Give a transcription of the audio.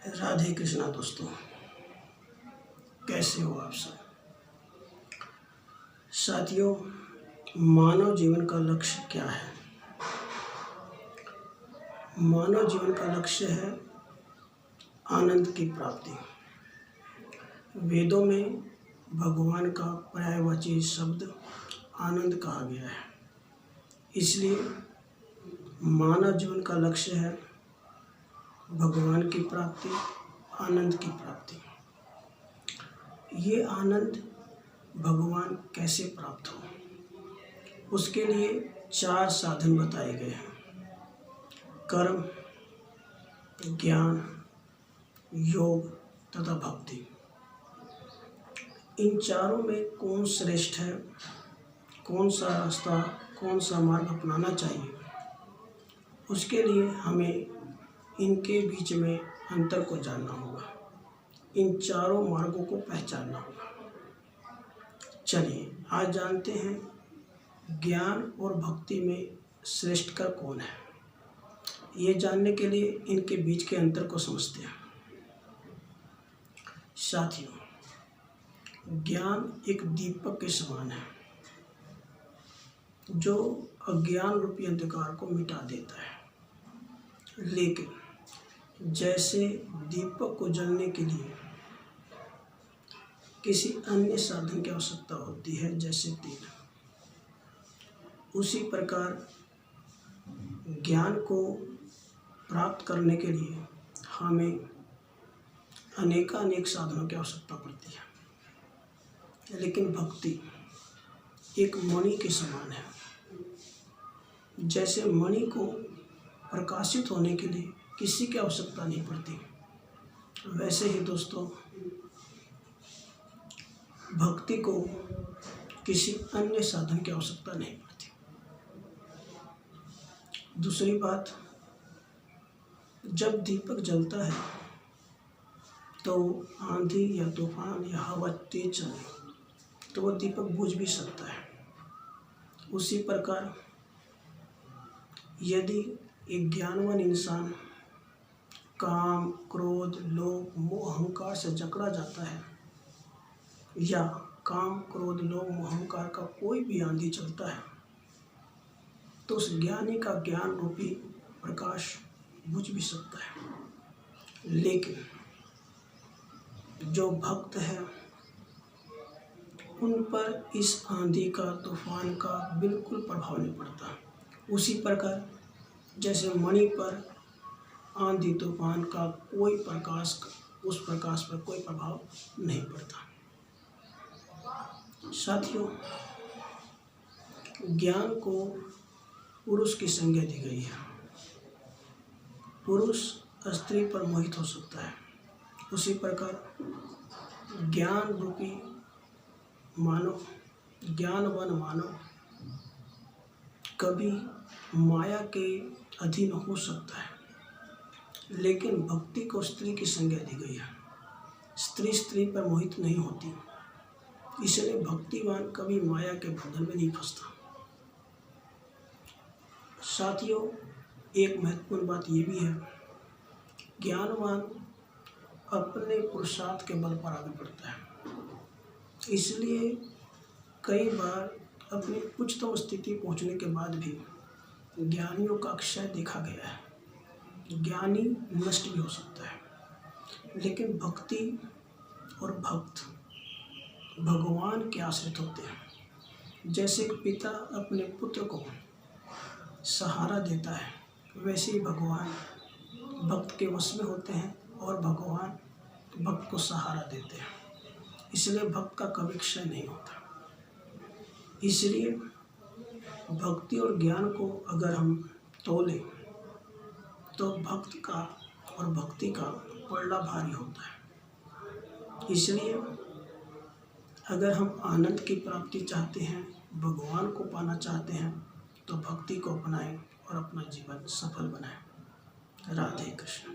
राधे कृष्णा दोस्तों, कैसे हो आप सब। साथियों, मानव जीवन का लक्ष्य क्या है। मानव जीवन का लक्ष्य है आनंद की प्राप्ति। वेदों में भगवान का पर्यायवाची शब्द आनंद कहा गया है। इसलिए मानव जीवन का लक्ष्य है भगवान की प्राप्ति, आनंद की प्राप्ति। ये आनंद भगवान कैसे प्राप्त हो, उसके लिए 4 साधन बताए गए हैं। कर्म, ज्ञान, योग तथा भक्ति। इन चारों में कौन श्रेष्ठ है, कौन सा रास्ता, कौन सा मार्ग अपनाना चाहिए, उसके लिए हमें इनके बीच में अंतर को जानना होगा। इन चारों मार्गों को पहचानना होगा। चलिए आज जानते हैं ज्ञान और भक्ति में श्रेष्ठ कर कौन है। ये जानने के लिए इनके बीच के अंतर को समझते हैं। साथियों, ज्ञान एक दीपक के समान है जो अज्ञान रूपी अंधकार को मिटा देता है। लेकिन जैसे दीपक को जलने के लिए किसी अन्य साधन की आवश्यकता होती है, जैसे तेल, उसी प्रकार ज्ञान को प्राप्त करने के लिए हमें अनेक साधनों की आवश्यकता पड़ती है। लेकिन भक्ति एक मणि के समान है। जैसे मणि को प्रकाशित होने के लिए किसी की आवश्यकता नहीं पड़ती, वैसे ही दोस्तों भक्ति को किसी अन्य साधन की आवश्यकता नहीं पड़ती। दूसरी बात, जब दीपक जलता है तो आंधी या तूफान या हवा तेज चले तो वह दीपक बुझ भी सकता है। उसी प्रकार यदि एक ज्ञानवान इंसान काम, क्रोध, लोभ, मोह, अहंकार से जकड़ा जाता है, या काम, क्रोध, लोभ, मोह, अहंकार का कोई भी आंधी चलता है, तो उस ज्ञानी का ज्ञान रूपी प्रकाश बुझ भी सकता है। लेकिन जो भक्त है उन पर इस आंधी का, तूफान का बिल्कुल प्रभाव नहीं पड़ता। उसी प्रकार जैसे मणि पर आंधी तूफान का कोई प्रकाश, उस प्रकाश पर कोई प्रभाव नहीं पड़ता। साथियों, ज्ञान को पुरुष की संज्ञा दी गई है। पुरुष स्त्री पर मोहित हो सकता है। उसी प्रकार ज्ञान रूपी मानव, ज्ञानवान मानव कभी माया के अधीन हो सकता है। लेकिन भक्ति को स्त्री की संज्ञा दी गई है। स्त्री पर मोहित नहीं होती, इसलिए भक्तिवान कभी माया के बंधन में नहीं फंसता। साथियों, एक महत्वपूर्ण बात ये भी है, ज्ञानवान अपने पुरुषार्थ के बल पर आगे बढ़ता है। इसलिए कई बार अपनी उच्चतम स्थिति पहुंचने के बाद भी ज्ञानियों का क्षय देखा गया है। ज्ञानी नष्ट भी हो सकता है। लेकिन भक्ति और भक्त भगवान के आश्रित होते हैं। जैसे एक पिता अपने पुत्र को सहारा देता है, वैसे ही भगवान भक्त के वश में होते हैं और भगवान भक्त को सहारा देते हैं। इसलिए भक्त का कभी क्षय नहीं होता। इसलिए भक्ति और ज्ञान को अगर हम तोलें तो भक्त का और भक्ति का पलड़ा भारी होता है। इसलिए अगर हम आनंद की प्राप्ति चाहते हैं, भगवान को पाना चाहते हैं, तो भक्ति को अपनाएं और अपना जीवन सफल बनाएं। राधे कृष्ण।